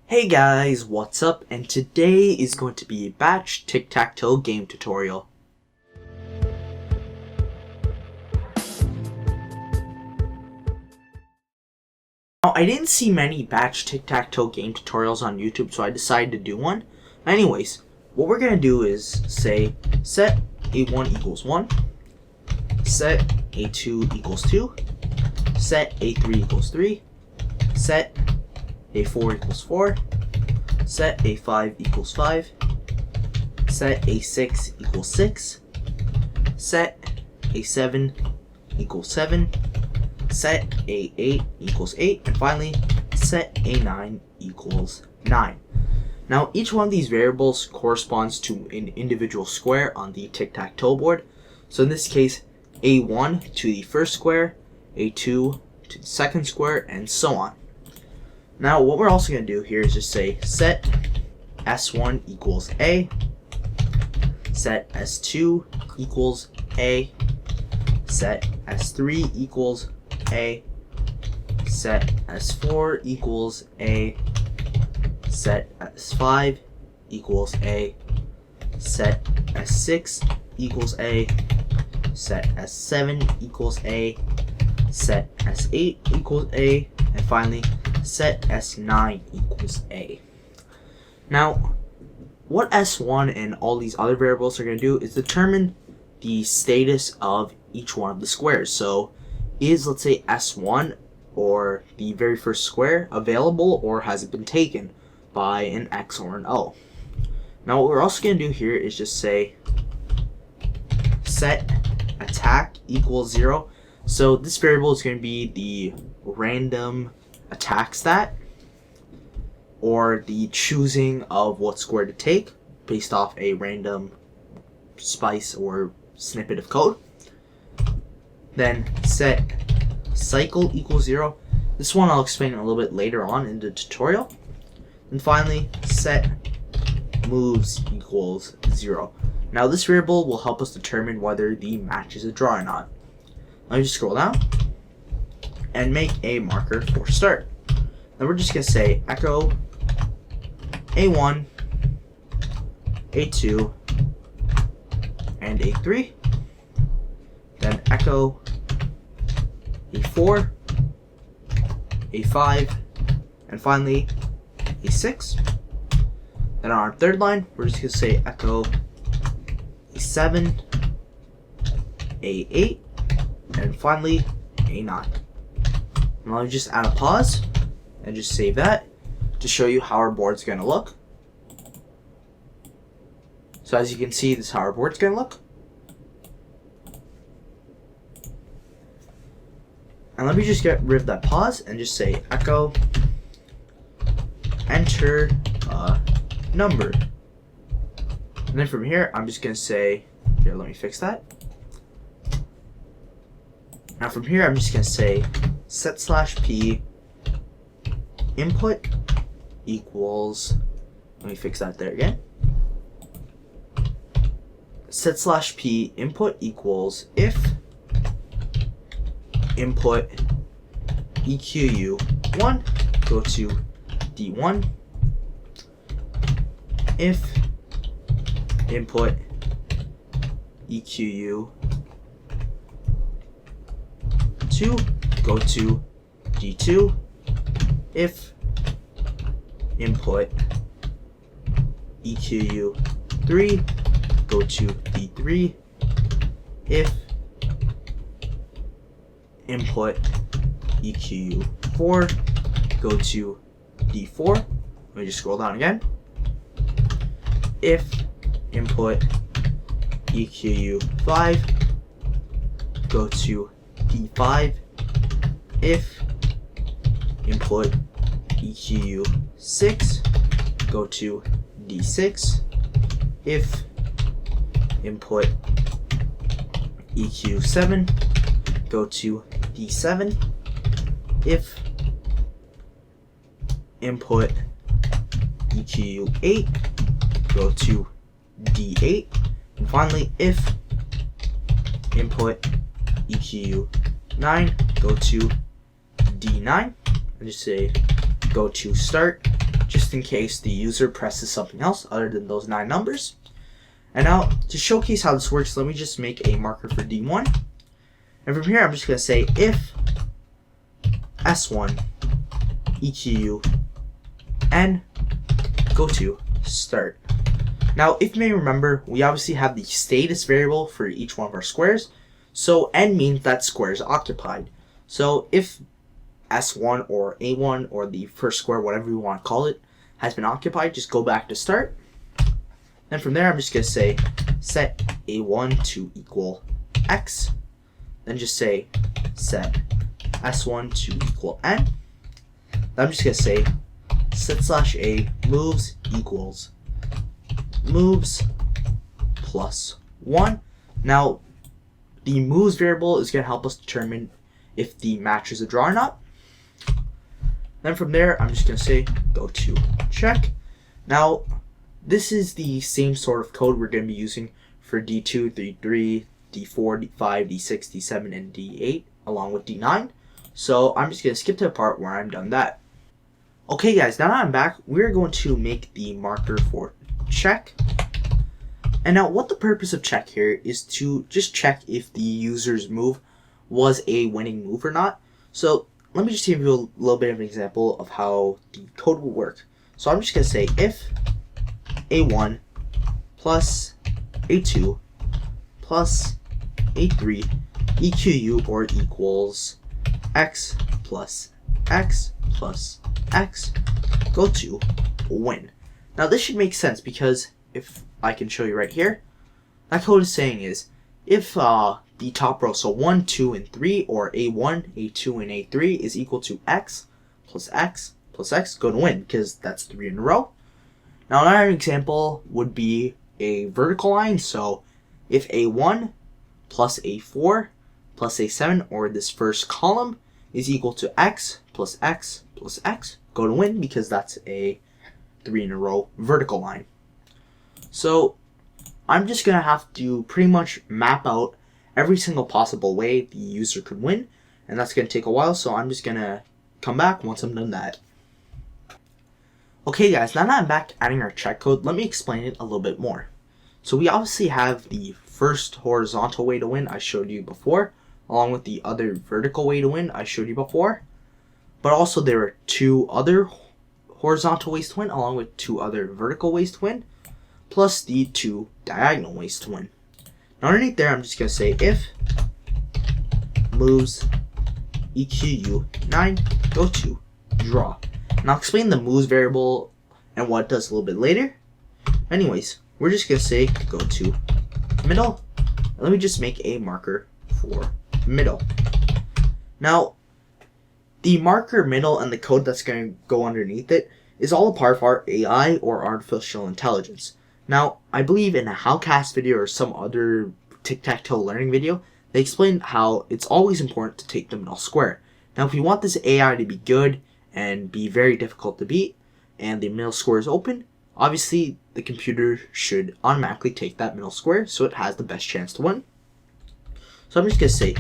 Hey guys, what's up? And today is going to be a batch Tic Tac Toe game tutorial. Now, I didn't see many batch Tic Tac Toe game tutorials on YouTube, so I decided to do one. Anyways, what we're going to do is say set a1 equals 1, set a2 equals 2, set a3 equals 3, set a4 equals 4, set a5 equals 5, set a6 equals 6, set a7 equals 7, set a8 equals 8, and finally set a9 equals 9. Now each one of these variables corresponds to an individual square on the tic-tac-toe board. So in this case, a1 to the first square, a2 to the second square, and so on. Now what we're also going to do here is just say set s1 equals a, set s2 equals a, set s3 equals a, set s4 equals a, set s5 equals a, set s6 equals a, set s7 equals a, set s8 equals a, and finally set s9 equals a. Now, what s1 and all these other variables are going to do is determine the status of each one of the squares. So, is, let's say, s1 or the very first square available, or has it been taken by an x or an o? Now, what we're also going to do here is just say set attack equals 0. So this variable is going to be the random attack stat, or the choosing of what square to take based off a random slice or snippet of code. Then set cycle equals 0. This one I'll explain a little bit later on in the tutorial. And finally, set moves equals 0. Now this variable will help us determine whether the match is a draw or not. Let me just scroll down and make a marker for start. Then we're just going to say echo a1, a2, and a3. Then echo a4, a5, and finally a6. Then on our third line, we're just going to say echo a7, a8, and finally a9. And I'll just add a pause and just save that to show you how our board's going to look. So as you can see, this is how our board's going to look. And let me just get rid of that pause and just say echo enter a number. And then from here, I'm just going to say, here, let me fix that. Now from here, I'm just going to say set/p input equals, let me fix that there again. Set/p input equals if input EQU1 go to D1, if input EQU2 go to D2, if input EQU3 go to D3, if input EQU4 go to D4. Let me just scroll down again. If input EQU5 go to D5, if input EQU6 go to D6, if input EQ7 go to D7, if input EQ8 go to D8, and finally if input EQ9 go to D9, and just say go to start just in case the user presses something else other than those 9 numbers. And now, to showcase how this works, let me just make a marker for D1. And from here, I'm just going to say if S1 EQU N go to start. Now, if you may remember, we obviously have the status variable for each one of our squares. So N means that square is occupied. So if S1 or A1 or the first square, whatever you want to call it, has been occupied, just go back to start. Then from there, I'm just going to say set A1 to equal X. Then just say set S1 to equal N. Then I'm just going to say set slash A moves equals moves plus 1. Now, the moves variable is going to help us determine if the match is a draw or not. Then from there, I'm just going to say go to check. Now, this is the same sort of code we're going to be using for D2, D3, D4, D5, D6, D7, and D8, along with D9. So I'm just going to skip to the part where I'm done that. Okay guys, now that I'm back, we're going to make the marker for check. And now what the purpose of check here is to just check if the user's move was a winning move or not. So let me just give you a little bit of an example of how the code will work. So I'm just going to say if A1 plus A2 plus A3 EQU or equals X plus X plus X go to win. Now this should make sense because if I can show you right here, that code is saying is if the top row, so 1, 2, and 3, or A1, A2, and A3 is equal to X plus X plus X, go to win because that's 3 in a row. Now another example would be a vertical line, so if A1 plus A4 plus A7, or this first column, is equal to X plus X plus X, go to win because that's a 3 in a row vertical line. So I'm just going to have to pretty much map out every single possible way the user could win, and that's going to take a while, so I'm just going to come back once I'm done that. Okay guys, now that I'm back adding our check code, let me explain it a little bit more. So we obviously have the first horizontal way to win I showed you before, along with the other vertical way to win I showed you before. But also there are 2 other horizontal ways to win, along with 2 other vertical ways to win, plus the 2 diagonal ways to win. Now underneath there, I'm just going to say if moves EQU 9 go to draw. And I'll explain the moves variable and what it does a little bit later. Anyways, we're just going to say go to middle. And let me just make a marker for middle. Now, the marker middle and the code that's going to go underneath it is all a part of our AI or artificial intelligence. Now, I believe in a Howcast video or some other Tic Tac Toe learning video, they explained how it's always important to take the middle square. Now, if we want this AI to be good and be very difficult to beat, and the middle square is open, obviously the computer should automatically take that middle square so it has the best chance to win. So I'm just going to say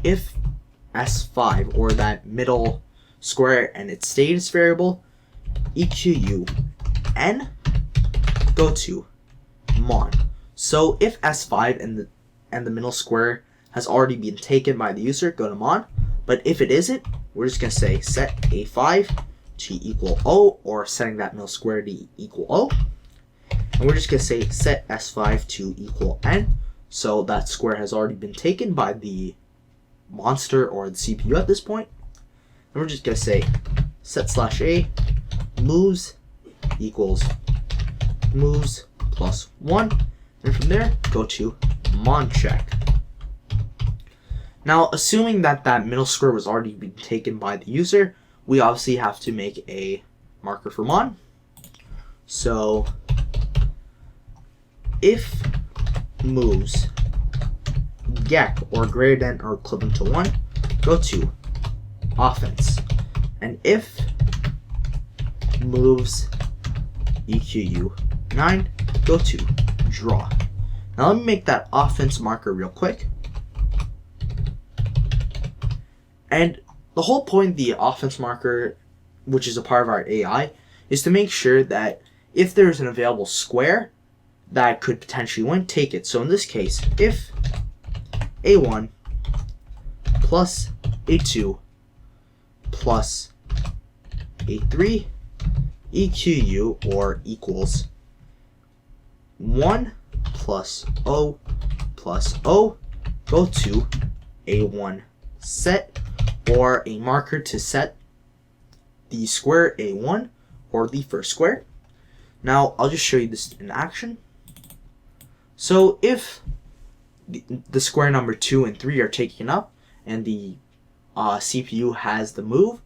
if S5, or that middle square and its status variable, EQU N go to Mon. So if S5 and the middle square has already been taken by the user, go to Mon. But if it isn't, we're just going to say set A5 to equal O, or setting that middle square to equal O. And we're just going to say set S5 to equal N. So that square has already been taken by the monster or the CPU at this point. And we're just going to say set slash A moves equals moves plus 1. And from there, go to Mon Shack. Now, assuming that that middle square was already been taken by the user, we obviously have to make a marker for Mon. So, if moves gek or greater than or equivalent to 1, go to offense. And if moves EQU 9, go to draw. Now let me make that offense marker real quick. And the whole point of the offense marker which is a part of our AI, is to make sure that if there's an available square that could potentially win, take it. So in this case, if A1 plus A2 plus A3 EQU or equals 1 plus O plus O, go to A1 set, or a marker to set the square A1 or the first square. Now I'll just show you this in action. So if the square number 2 and 3 are taken up and the CPU has the move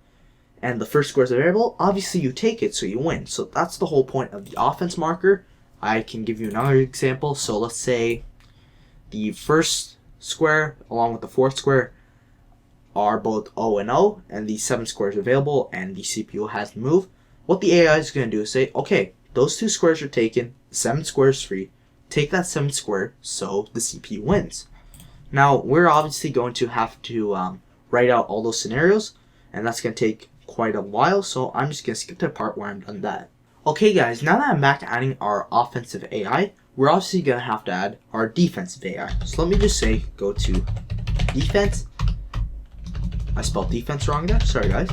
and the first square is available, obviously you take it, so you win. So that's the whole point of the offense marker. I can give you another example. So let's say the first square along with the fourth square are both O and O, and the 7th square is available and the CPU has the move. What the AI is going to do is say, okay, those 2 squares are taken, the 7th square is free, take that 7th square, so the CPU wins. Now, we're obviously going to have to write out all those scenarios, and that's going to take quite a while, so I'm just going to skip to the part where I'm done that. Okay guys, now that I'm back adding our offensive AI, we're obviously going to have to add our defensive AI. So let me just say, go to defense. I spelled defense wrong there, sorry guys.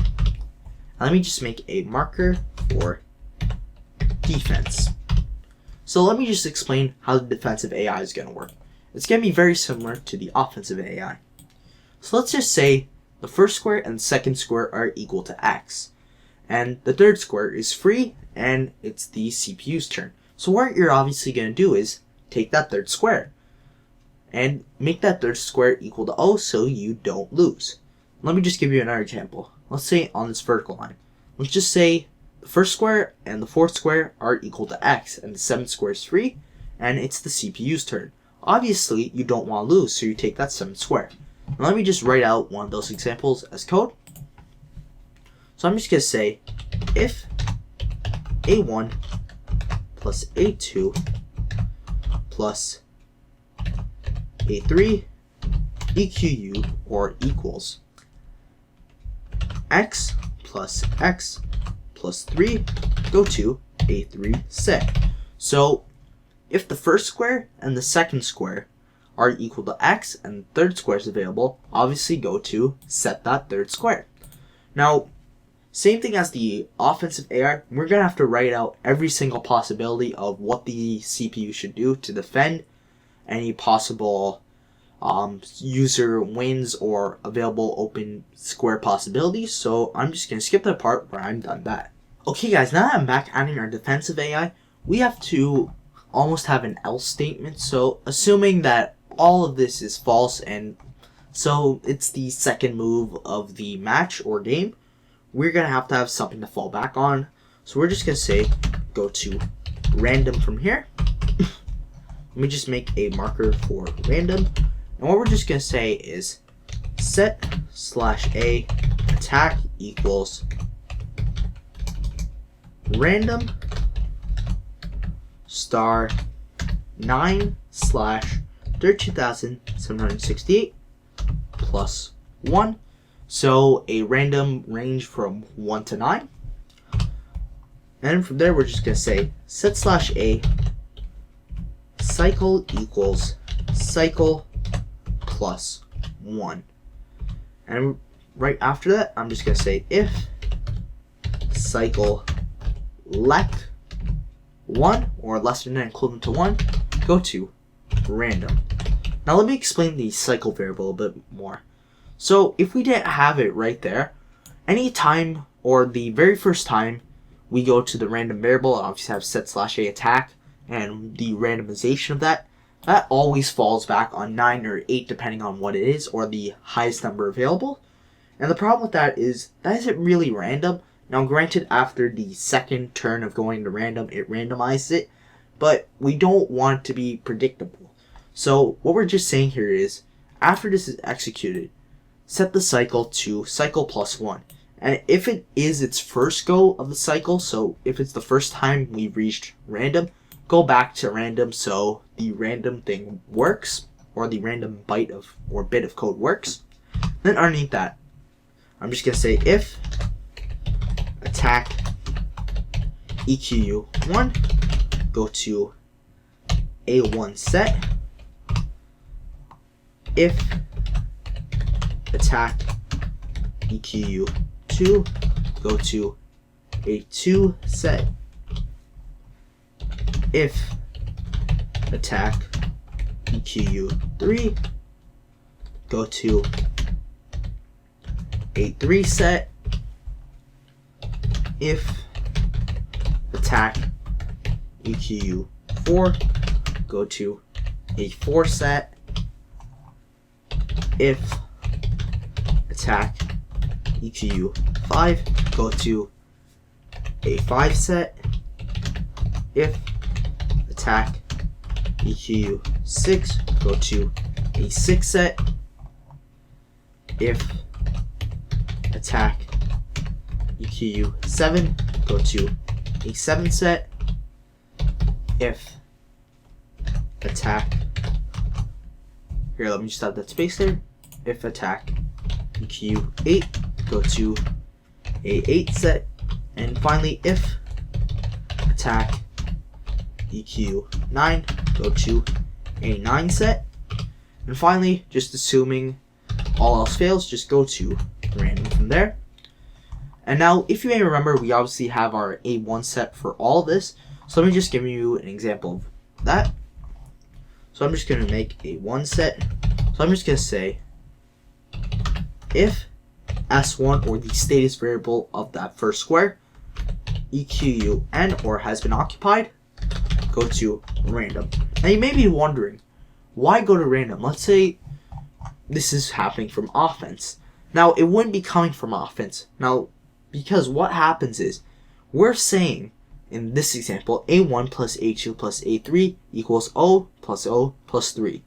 Let me just make a marker for defense. So let me just explain how the defensive AI is going to work. It's going to be very similar to the offensive AI. So let's just say the first square and the second square are equal to X. And the third square is free, and it's the CPU's turn. So what you're obviously going to do is take that third square and make that third square equal to O so you don't lose. Let me just give you another example. Let's say on this vertical line. Let's just say the first square and the fourth square are equal to X, and the 7th square is free, and it's the CPU's turn. Obviously, you don't want to lose, so you take that 7th square. Now let me just write out one of those examples as code. So I'm just going to say if A1 plus A2 plus A3 EQU or equals X plus 3 go to A3 set. So if the first square and the second square are equal to X and the third square is available, obviously go to set that third square. Now, same thing as the offensive AI, we're going to have to write out every single possibility of what the CPU should do to defend any possible user wins or available open square possibilities. So I'm just going to skip the part where I'm done that. Okay guys, now that I'm back adding our defensive AI, we have to almost have an else statement. So assuming that all of this is false and so it's the second move of the match or game, we're going to have something to fall back on. So we're just going to say go to random from here. Let me just make a marker for random. And what we're just going to say is set/a attack equals random star 9/32768 plus 1. So a random range from 1 to 9. And from there we're just going to say set/a cycle equals cycle plus 1. And right after that I'm just going to say if cycle left 1 or less than and equivalent to 1, go to random. Now let me explain the cycle variable a bit more. So if we didn't have it right there, any time or the very first time we go to the random variable, I obviously have set/a attack and the randomization of that always falls back on 9 or 8 depending on what it is, or the highest number available. And the problem with that isn't really random. Now granted, after the second turn of going to random, it randomizes it, but we don't want it to be predictable. So what we're just saying here is, after this is executed, set the cycle to cycle plus 1. And if it is its first go of the cycle, so if it's the first time we've reached random, go back to random so the random thing works, or the random byte of or bit of code works. Then underneath that, I'm just going to say if attack EQU1, go to A1 set, if attack EQU2, go to A2 set, if attack EQU3, go to A3 set, if attack EQU4, go to A4 set, if attack EQU5, go to A5 set, if attack EQU6, go to A6 set, if attack EQU7, go to A7 set, if attack, here let me just add that space there, if attack EQ8, go to A8 set, and finally if attack EQ9, go to A9 set, and finally, just assuming all else fails, just go to random from there. And now, if you may remember, we obviously have our A1 set for all of this, so let me just give you an example of that. So I'm just going to make a 1 set, so I'm just going to say if S1, or the status variable of that first square, EQUN, or has been occupied, go to random. Now you may be wondering, why go to random? Let's say this is happening from offense. Now it wouldn't be coming from offense. Now, because what happens is, we're saying, in this example, A1 plus A2 plus A3 equals O plus O plus 3.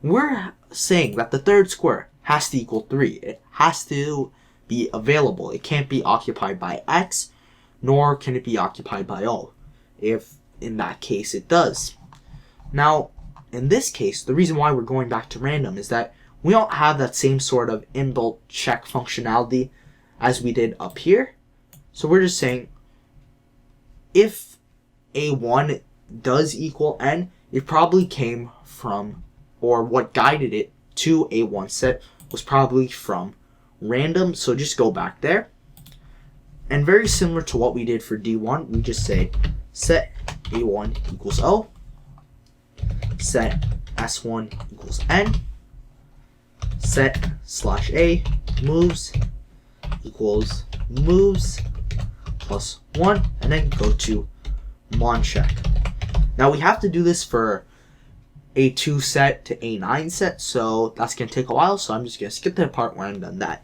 We're saying that the third square has to equal 3. It has to be available. It can't be occupied by X, nor can it be occupied by O, if in that case it does. Now, in this case, the reason why we're going back to random is that we don't have that same sort of inbuilt check functionality as we did up here. So we're just saying, if A1 does equal N, it probably came from, or what guided it to A1 set was probably from random, so just go back there. And very similar to what we did for D1, we just say set A1 equals O, set S1 equals N, set /A moves equals moves plus 1, and then go to Mon Shack. Now we have to do this for A2 set to A9 set, so that's going to take a while, so I'm just going to skip the part where I'm done that.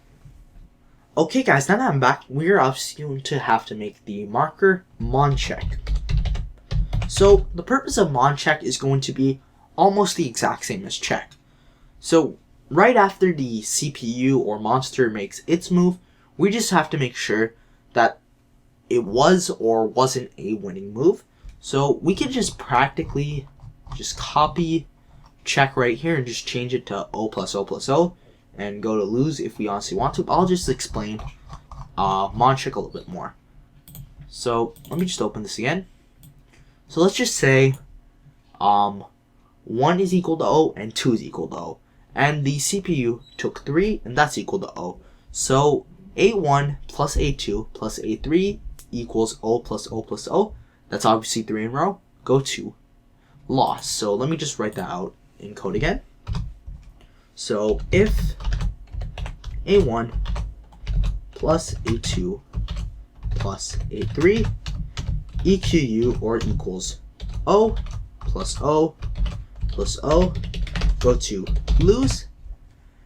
Okay guys, now that I'm back, we're obviously going to have to make the marker Mon Shack. So the purpose of Mon Shack is going to be almost the exact same as check. So right after the CPU or monster makes its move, we just have to make sure that it was or wasn't a winning move. So we can just practically just copy check right here and just change it to O plus O plus O and go to lose if we honestly want to. But I'll just explain Mon Shack a little bit more. So let me just open this again. So let's just say 1 is equal to O and 2 is equal to O. And the CPU took 3 and that's equal to O. So A1 plus A2 plus A3 equals O plus O plus O. That's obviously 3 in a row. Go to loss. So let me just write that out in code again. So if A1 plus A2 plus A3 EQU or equals O plus O plus O, go to lose.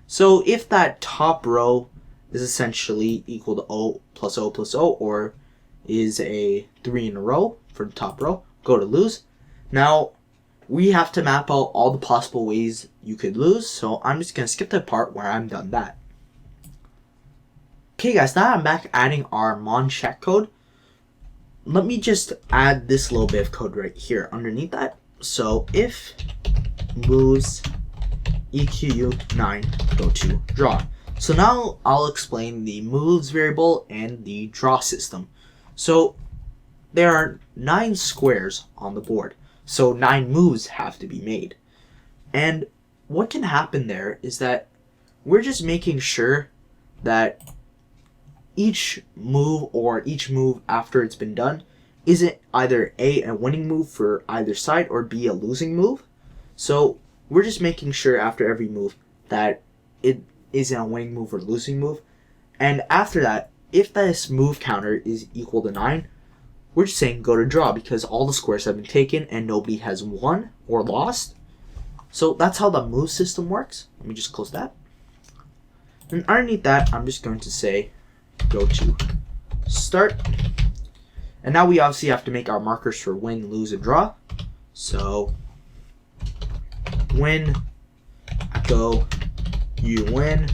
So if that top row is essentially equal to O plus O plus O, or is a 3 in a row for the top row, go to lose. Now we have to map out all the possible ways you could lose, so I'm just going to skip the part where I'm done that. Okay guys, now I'm back adding our Mon Shack code. Let me just add this little bit of code right here underneath that. So if moves EQU9, go to draw. So now I'll explain the moves variable and the draw system. So there are 9 squares on the board, so 9 moves have to be made. And what can happen there is that we're just making sure that each move after it's been done isn't either a winning move for either side or B, a losing move. So we're just making sure after every move that it isn't a winning move or losing move. And after that, if this move counter is equal to 9, we're just saying go to draw because all the squares have been taken and nobody has won or lost. So that's how the move system works. Let me just close that. And underneath that, I'm just going to say go to start. And now we obviously have to make our markers for win, lose, and draw. So win, echo, you win,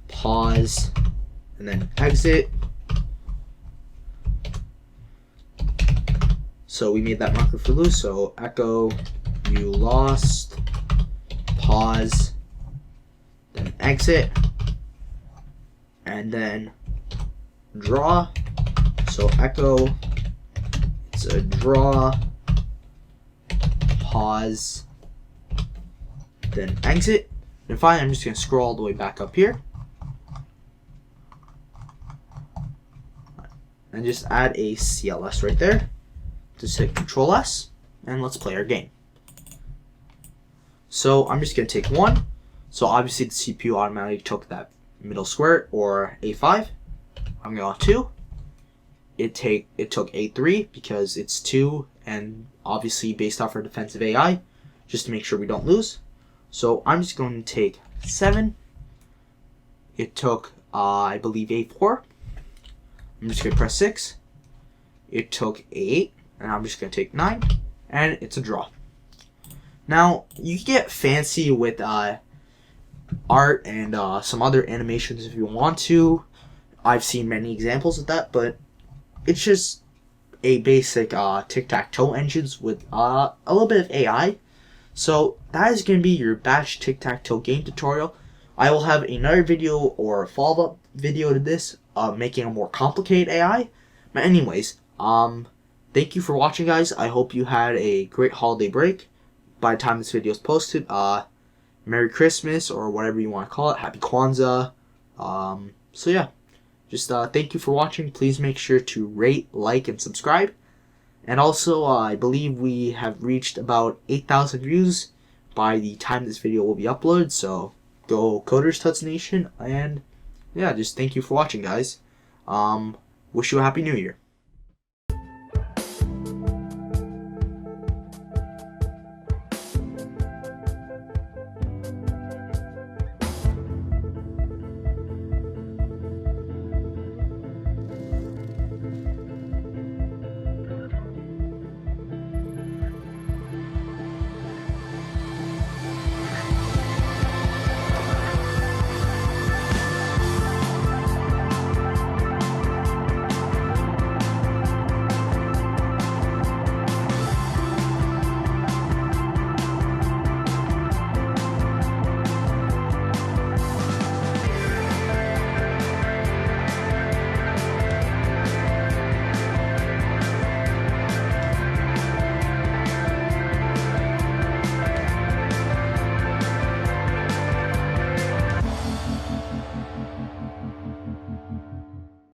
pause, and then exit. So we made that marker for lose, so echo, you lost, pause, then exit, and then draw. So echo, it's a draw, pause, then exit. And finally, I'm just going to scroll all the way back up here and just add a CLS right there. Just hit Control S and let's play our game. So I'm just going to take 1. So obviously the CPU automatically took that middle square or A5. I'm going to 2. It took A3 because it's 2 and obviously based off our defensive AI just to make sure we don't lose. So I'm just going to take 7. It took I believe A4. I'm just going to press 6. It took A8 and I'm just going to take 9 and it's a draw. Now you can get fancy with art and some other animations if you want to. I've seen many examples of that, but it's just a basic tic-tac-toe engines with a little bit of AI. So that is going to be your batch tic-tac-toe game tutorial. I will have another video or a follow-up video to this making a more complicated AI. But anyways, thank you for watching, guys. I hope you had a great holiday break by the time this video is posted. Merry Christmas or whatever you want to call it. Happy Kwanzaa. So yeah. Just thank you for watching. Please make sure to rate, like, and subscribe. And also, I believe we have reached about 8,000 views by the time this video will be uploaded. So, go Coders Tuts Nation. And, yeah, just thank you for watching, guys. Wish you a Happy New Year.